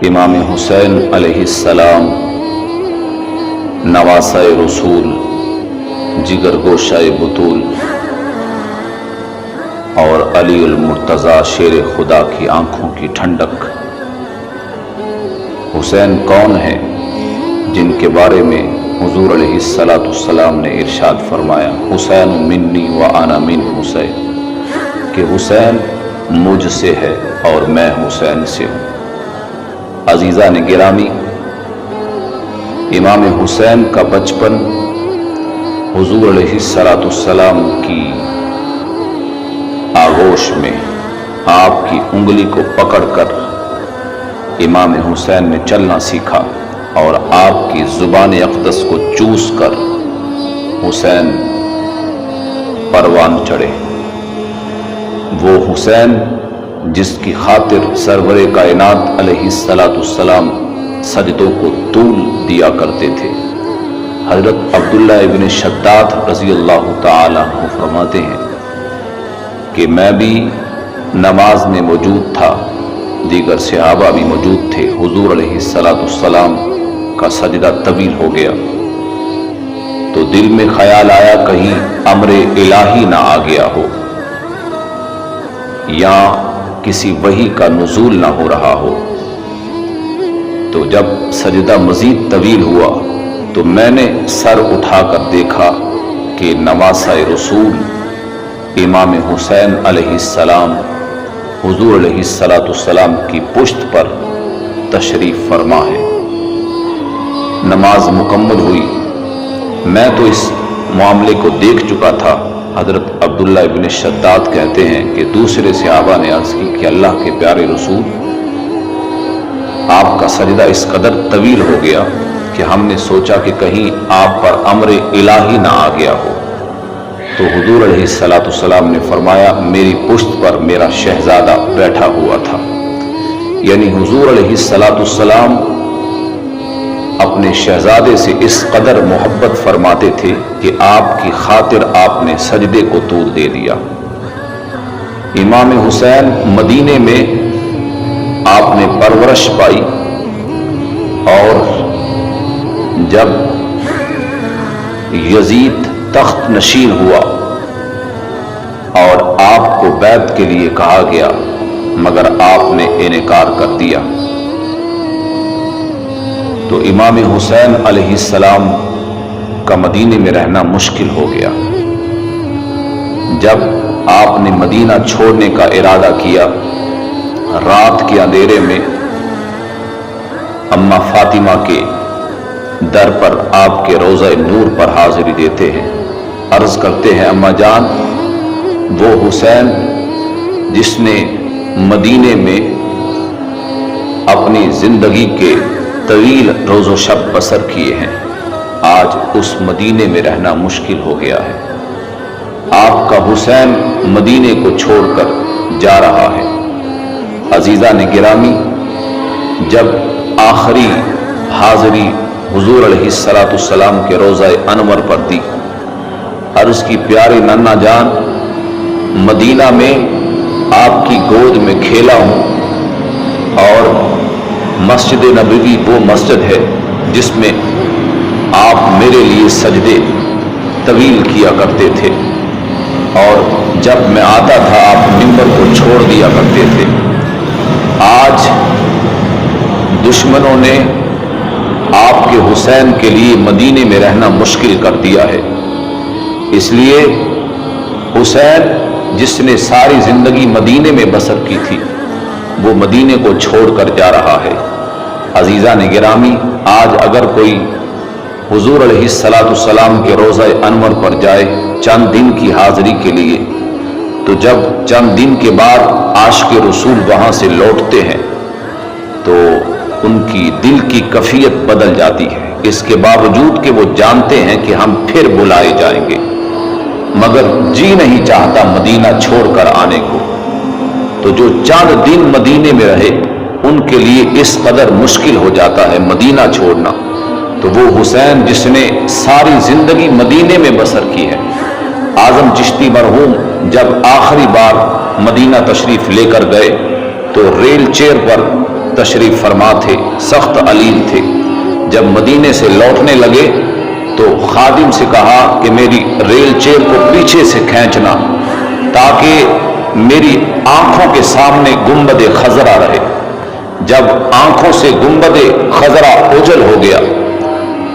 امام حسین علیہ السلام نواسہ رسول، جگر گوشہ بطول اور علی المرتضیٰ شیر خدا کی آنکھوں کی ٹھنڈک۔ حسین کون ہے جن کے بارے میں حضور علیہ السلام نے ارشاد فرمایا حسین منی و انا من حسین، کہ حسین مجھ سے ہے اور میں حسین سے ہوں۔ عزیزان گرامی، امام حسین کا بچپن حضور علیہ السلام کی آغوش میں آپ کی انگلی کو پکڑ کر امام حسین نے چلنا سیکھا اور آپ کی زبان اقدس کو چوس کر حسین پروان چڑھے۔ وہ حسین جس کی خاطر سرور کائنات علیہ السلام سجدوں کو طول دیا کرتے تھے۔ حضرت عبداللہ ابن شداد رضی اللہ تعالی عنہ فرماتے ہیں کہ میں بھی نماز میں موجود تھا، دیگر صحابہ بھی موجود تھے، حضور علیہ السلام کا سجدہ طویل ہو گیا تو دل میں خیال آیا کہیں امر الہی نہ آ گیا ہو یا کسی وحی کا نزول نہ ہو رہا ہو۔ تو جب سجدہ مزید طویل ہوا تو میں نے سر اٹھا کر دیکھا کہ نواسہ رسول امام حسین علیہ السلام حضور علیہ السلام کی پشت پر تشریف فرما ہے۔ نماز مکمل ہوئی، میں تو اس معاملے کو دیکھ چکا تھا۔ حضرت عبداللہ ابن شداد کہتے ہیں کہ دوسرے صحابہ نے عرض کی کہ اللہ کے پیارے رسول، آپ کا سجدہ اس قدر طویل ہو گیا کہ ہم نے سوچا کہ کہیں آپ پر امر الہی نہ آ گیا ہو۔ تو حضور علیہ السلام نے فرمایا میری پشت پر میرا شہزادہ بیٹھا ہوا تھا، یعنی حضور علیہ السلام اپنے شہزادے سے اس قدر محبت فرماتے تھے کہ آپ کی خاطر آپ نے سجدے کو طول دے دیا۔ امام حسین مدینے میں آپ نے پرورش پائی اور جب یزید تخت نشین ہوا اور آپ کو بیعت کے لیے کہا گیا مگر آپ نے انکار کر دیا، تو امام حسین علیہ السلام کا مدینے میں رہنا مشکل ہو گیا۔ جب آپ نے مدینہ چھوڑنے کا ارادہ کیا، رات کے اندھیرے میں اماں فاطمہ کے در پر آپ کے روضہ نور پر حاضری دیتے ہیں، عرض کرتے ہیں اماں جان، وہ حسین جس نے مدینے میں اپنی زندگی کے طویل روز و شب بسر کیے ہیں، آج اس مدینے میں رہنا مشکل ہو گیا ہے۔ آپ کا حسین مدینے کو چھوڑ کر جا رہا ہے۔ عزیزان گرامی، جب آخری حاضری حضور علیہ السلام کے روضہ انور پر دی، عرض کی پیاری نانا جان، مدینہ میں آپ کی گود میں کھیلا ہوں اور مسجد نبوی وہ مسجد ہے جس میں آپ میرے لیے سجدے طویل کیا کرتے تھے اور جب میں آتا تھا آپ منبر کو چھوڑ دیا کرتے تھے۔ آج دشمنوں نے آپ کے حسین کے لیے مدینے میں رہنا مشکل کر دیا ہے، اس لیے حسین جس نے ساری زندگی مدینے میں بسر کی تھی وہ مدینے کو چھوڑ کر جا رہا ہے۔ عزیزان گرامی، آج اگر کوئی حضور علیہ السلام کے روضہ انور پر جائے چند دن کی حاضری کے لیے، تو جب چند دن کے بعد عاشق رسول وہاں سے لوٹتے ہیں تو ان کی دل کی کیفیت بدل جاتی ہے، اس کے باوجود کہ وہ جانتے ہیں کہ ہم پھر بلائے جائیں گے، مگر جی نہیں چاہتا مدینہ چھوڑ کر آنے کو۔ تو جو چند دن مدینے میں رہے ان کے لیے اس قدر مشکل ہو جاتا ہے مدینہ چھوڑنا۔ تو وہ حسین جس نے ساری زندگی مدینے میں بسر کی ہے، اعظم چشتی مرحوم جب آخری بار مدینہ تشریف لے کر گئے تو ریل چیئر پر تشریف فرما تھے، سخت علیم تھے۔ جب مدینے سے لوٹنے لگے تو خادم سے کہا کہ میری ریل چیئر کو پیچھے سے کھینچنا تاکہ میری آنکھوں کے سامنے گنبد خضرا رہے۔ جب آنکھوں سے گنبد خضرا اوجھل ہو گیا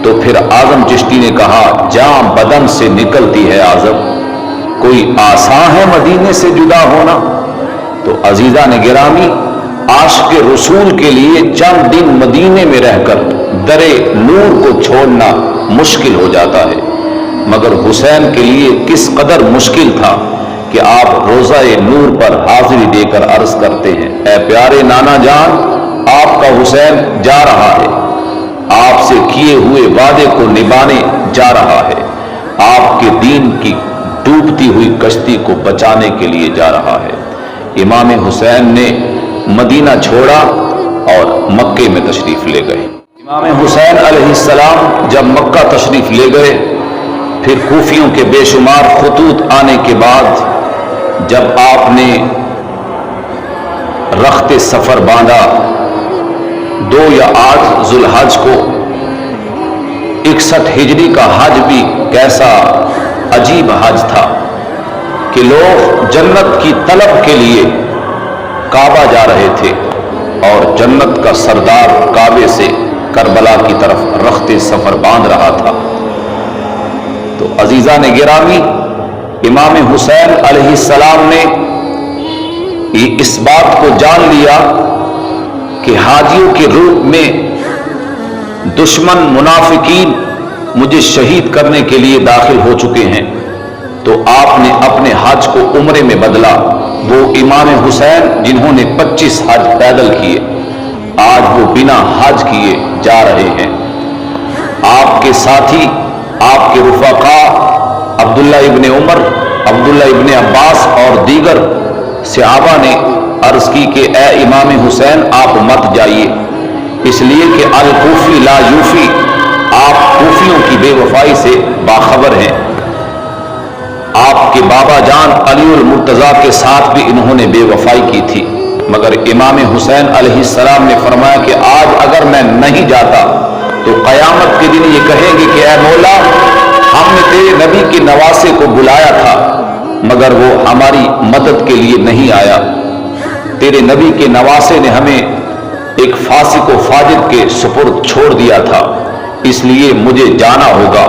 تو پھر اعظم چشتی نے کہا جاں بدن سے نکلتی ہے اعظم، کوئی آسان ہے مدینے سے جدا ہونا؟ تو عزیزان گرامی، عاشق رسول کے لیے چند دن مدینے میں رہ کر در نور کو چھوڑنا مشکل ہو جاتا ہے، مگر حسین کے لیے کس قدر مشکل تھا کہ آپ روضہ نور پر حاضری دے کر عرض کرتے ہیں اے پیارے نانا جان، آپ کا حسین جا رہا ہے، آپ سے کیے ہوئے وعدے کو نبھانے جا رہا ہے، آپ کے دین کی ڈوبتی ہوئی کشتی کو بچانے کے لیے جا رہا ہے۔ امام حسین نے مدینہ چھوڑا اور مکے میں تشریف لے گئے۔ امام حسین علیہ السلام جب مکہ تشریف لے گئے، پھر کوفیوں کے بے شمار خطوط آنے کے بعد جب آپ نے رخت سفر باندھا 2 یا 8 ذوالحج کو، 61 ہجری کا حج بھی کیسا عجیب حج تھا کہ لوگ جنت کی طلب کے لیے کعبہ جا رہے تھے اور جنت کا سردار کعبے سے کربلا کی طرف رخت سفر باندھ رہا تھا۔ تو عزیزان گرامی، امام حسین علیہ السلام نے اس بات کو جان لیا کہ حاجیوں کے روپ میں دشمن منافقین مجھے شہید کرنے کے لیے داخل ہو چکے ہیں، تو آپ نے اپنے حج کو عمرے میں بدلا۔ وہ امام حسین جنہوں نے 25 حج پیدل کیے، آج وہ بنا حج کیے جا رہے ہیں۔ آپ کے ساتھی، آپ کے رفقا عبداللہ ابن عمر، عبداللہ ابن عباس اور دیگر صحابہ نے عرض کی کہ اے امام حسین آپ مت جائیے، اس لیے کہ الکوفی لا یوفی، آپ کوفیوں کی بے وفائی سے باخبر ہیں۔ آپ کے بابا جان علی المرتضیٰ کے ساتھ بھی انہوں نے بے وفائی کی تھی، مگر امام حسین علیہ السلام نے فرمایا کہ آج اگر میں نہیں جاتا تو قیامت کے دن یہ کہیں گے کہ اے مولا، ہم نے تیرے نبی کے نواسے کو بلایا تھا مگر وہ ہماری مدد کے لیے نہیں آیا، تیرے نبی کے نواسے نے ہمیں ایک فاسق و فاجر کے سپرد چھوڑ دیا تھا، اس لیے مجھے جانا ہوگا۔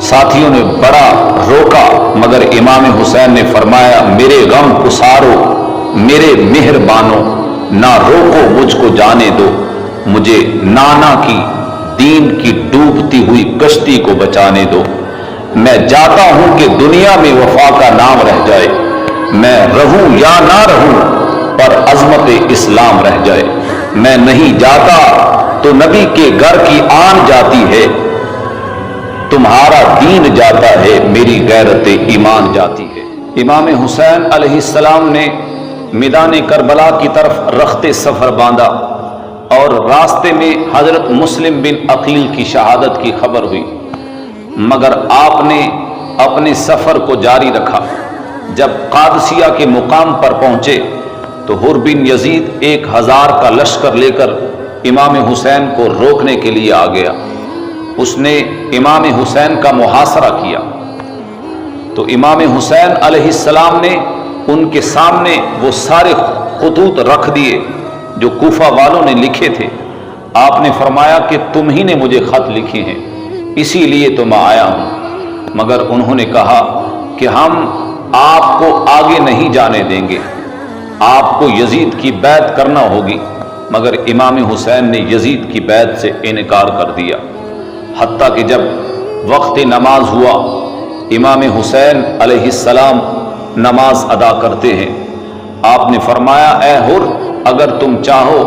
ساتھیوں نے بڑا روکا مگر امام حسین نے فرمایا میرے غم گسارو، میرے مہربانو، نہ روکو مجھ کو جانے دو، مجھے نانا کی دین کی ڈوبتی ہوئی کشتی کو بچانے دو۔ میں جاتا ہوں کہ دنیا میں وفا کا نام رہ جائے، میں رہوں یا نہ رہوں پر عظمت اسلام رہ جائے۔ میں نہیں جاتا تو نبی کے گھر کی آن جاتی ہے، تمہارا دین جاتا ہے، میری غیرت ایمان جاتی ہے۔ امام حسین علیہ السلام نے میدان کربلا کی طرف رخت سفر باندھا اور راستے میں حضرت مسلم بن عقیل کی شہادت کی خبر ہوئی، مگر آپ نے اپنے سفر کو جاری رکھا۔ جب قادسیہ کے مقام پر پہنچے تو حر بن یزید 1000 کا لشکر لے کر امام حسین کو روکنے کے لیے آ گیا۔ اس نے امام حسین کا محاصرہ کیا تو امام حسین علیہ السلام نے ان کے سامنے وہ سارے خطوط رکھ دیے جو کوفہ والوں نے لکھے تھے۔ آپ نے فرمایا کہ تم ہی نے مجھے خط لکھے ہیں، اسی لیے تو میں آیا ہوں، مگر انہوں نے کہا کہ ہم آپ کو آگے نہیں جانے دیں گے، آپ کو یزید کی بیعت کرنا ہوگی، مگر امام حسین نے یزید کی بیعت سے انکار کر دیا۔ حتیٰ کہ جب وقت نماز ہوا، امام حسین علیہ السلام نماز ادا کرتے ہیں، آپ نے فرمایا اے حر، اگر تم چاہو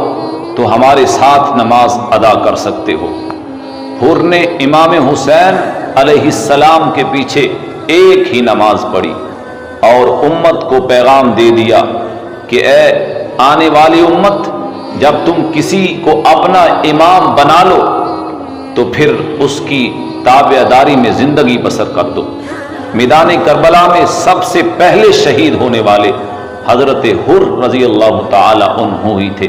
تو ہمارے ساتھ نماز ادا کر سکتے ہو۔ حر نے امام حسین علیہ السلام کے پیچھے ایک ہی نماز پڑھی اور امت کو پیغام دے دیا کہ اے آنے والی امت، جب تم کسی کو اپنا امام بنا لو تو پھر اس کی تابعداری میں زندگی بسر کر دو۔ میدان کربلا میں سب سے پہلے شہید ہونے والے حضرت حر رضی اللہ تعالی عنہ ہی تھے۔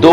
2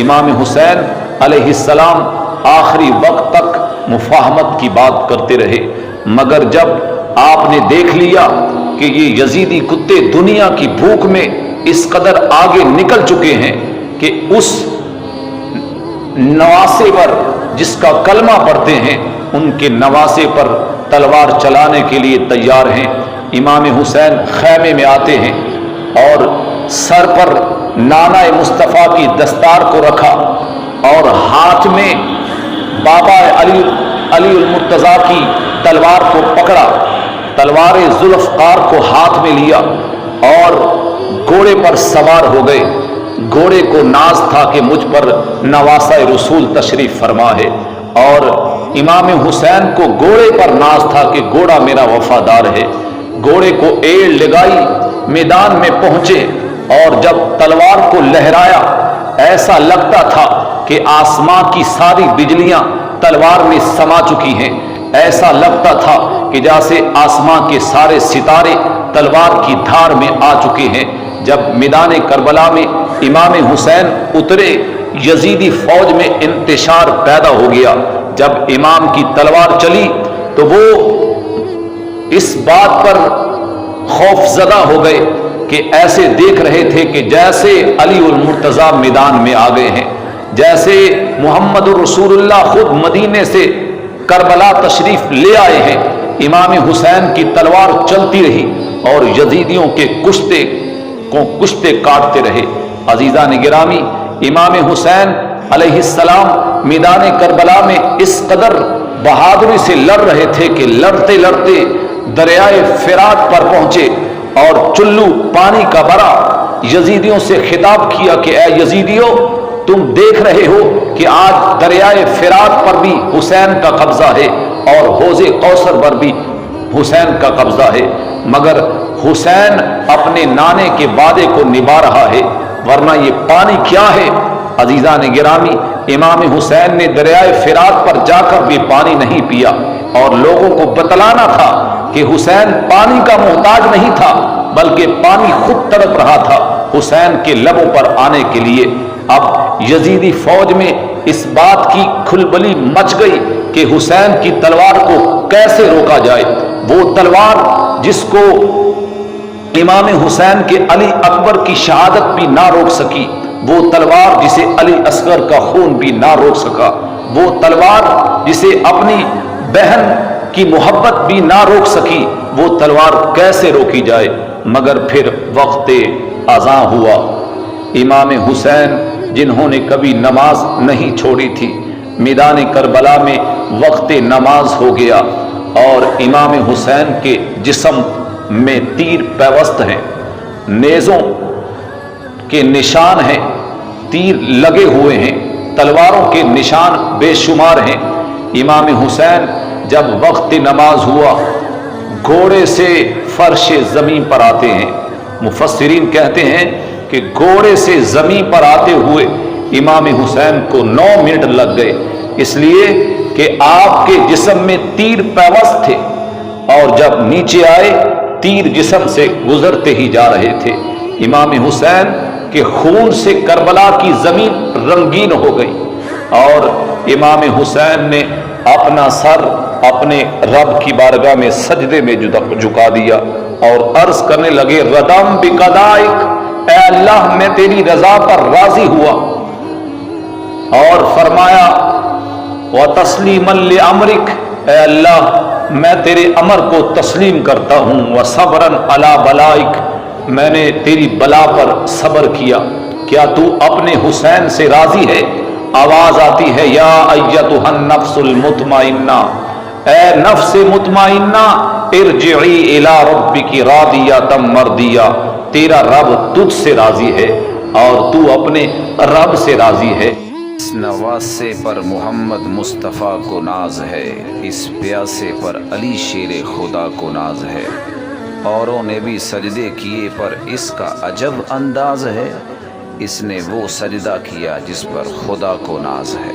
امام حسین علیہ السلام آخری وقت تک مفاہمت کی بات کرتے رہے، مگر جب آپ نے دیکھ لیا کہ یہ یزیدی کتے دنیا کی بھوک میں اس قدر آگے نکل چکے ہیں کہ اس نواسے پر جس کا کلمہ پڑھتے ہیں ان کے نواسے پر تلوار چلانے کے لیے تیار ہیں، امام حسین خیمے میں آتے ہیں اور سر پر نانہ مصطفیٰ کی دستار کو رکھا اور ہاتھ میں بابا علی المرتضیٰ کی تلوار کو پکڑا، تلوار ذوالفقار کو ہاتھ میں لیا اور گھوڑے پر سوار ہو گئے۔ گھوڑے کو ناز تھا کہ مجھ پر نواسہ رسول تشریف فرما ہے، اور امام حسین کو گھوڑے پر ناز تھا کہ گھوڑا میرا وفادار ہے۔ گھوڑے کو ایڑ لگائی، میدان میں پہنچے اور جب تلوار کو لہرایا ایسا لگتا تھا کہ آسمان کی ساری بجلیاں تلوار میں سما چکی ہیں، ایسا لگتا تھا کہ جیسے آسمان کے سارے ستارے تلوار کی دھار میں آ چکے ہیں۔ جب میدان کربلا میں امام حسین اترے، یزیدی فوج میں انتشار پیدا ہو گیا۔ جب امام کی تلوار چلی تو وہ اس بات پر خوف زدہ ہو گئے کہ ایسے دیکھ رہے تھے کہ جیسے علی المرتضیٰ میدان میں آ گئے ہیں، جیسے محمد رسول اللہ خود مدینے سے کربلا تشریف لے آئے ہیں۔ امام حسین کی تلوار چلتی رہی اور یزیدیوں کے کشتے کاٹتے رہے۔ عزیزان گرامی، امام حسین علیہ السلام میدان کربلا میں اس قدر بہادری سے لڑ رہے تھے کہ لڑتے لڑتے دریائے فرات پر پہنچے اور چلو پانی کا بھرا یزیدیوں سے خطاب کیا کہ اے یزیدیوں، تم دیکھ رہے ہو کہ آج دریائے فرات پر بھی حسین کا قبضہ ہے اور حوض کوثر پر بھی حسین کا قبضہ ہے، مگر حسین اپنے نانے کے وعدے کو نبھا رہا ہے، ورنہ یہ پانی کیا ہے؟ عزیزان گرامی، امام حسین نے دریائے فرات پر جا کر بھی پانی نہیں پیا اور لوگوں کو بتلانا تھا کہ حسین پانی کا محتاج نہیں تھا بلکہ پانی خود تڑپ رہا تھا حسین کے لبوں پر آنے کے لیے۔ اب یزیدی فوج میں اس بات کی کھلبلی مچ گئی کہ حسین کی تلوار کو کیسے روکا جائے، وہ تلوار جس کو امام حسین کے علی اکبر کی شہادت بھی نہ روک سکی، وہ تلوار جسے علی اصغر کا خون بھی نہ روک سکا، وہ تلوار جسے اپنی بہن کی محبت بھی نہ روک سکی، وہ تلوار کیسے روکی جائے؟ مگر پھر وقت اذاں ہوا۔ امام حسین جنہوں نے کبھی نماز نہیں چھوڑی تھی، میدان کربلا میں وقت نماز ہو گیا اور امام حسین کے جسم میں تیر پیوست ہیں، نیزوں کے نشان ہیں، تیر لگے ہوئے ہیں، تلواروں کے نشان بے شمار ہیں۔ امام حسین جب وقت نماز ہوا گھوڑے سے فرش زمین پر آتے ہیں، مفسرین کہتے ہیں کہ گھوڑے سے زمین پر آتے ہوئے امام حسین کو 9 منٹ لگ گئے، اس لیے کہ آپ کے جسم میں تیر پیوست تھے اور جب نیچے آئے تیر جسم سے گزرتے ہی جا رہے تھے۔ امام حسین کے خون سے کربلا کی زمین رنگین ہو گئی اور امام حسین نے اپنا سر اپنے رب کی بارگاہ میں سجدے میں جھکا دیا اور عرض کرنے لگے ردم بقضائک، اے اللہ میں تیری رضا پر راضی ہوا، اور فرمایا وتسلیما لامرک، اے اللہ میں تیرے امر کو تسلیم کرتا ہوں، وصبرا علی بلائک، میں نے تیری بلا پر صبر کیا، کیا تو اپنے حسین سے راضی ہے؟ آواز آتی ہے یا ایتھا النفس المطمئنہ، اے نفس مطمئنہ ارجعی الی ربک راضیۃ مرضیہ، تیرا رب تجھ سے راضی ہے اور تو اپنے رب سے راضی ہے۔ اس نواسے پر محمد مصطفیٰ کو ناز ہے، اس پیاسے پر علی شیر خدا کو ناز ہے، اوروں نے بھی سجدے کیے پر اس کا عجب انداز ہے، اس نے وہ سجدہ کیا جس پر خدا کو ناز ہے۔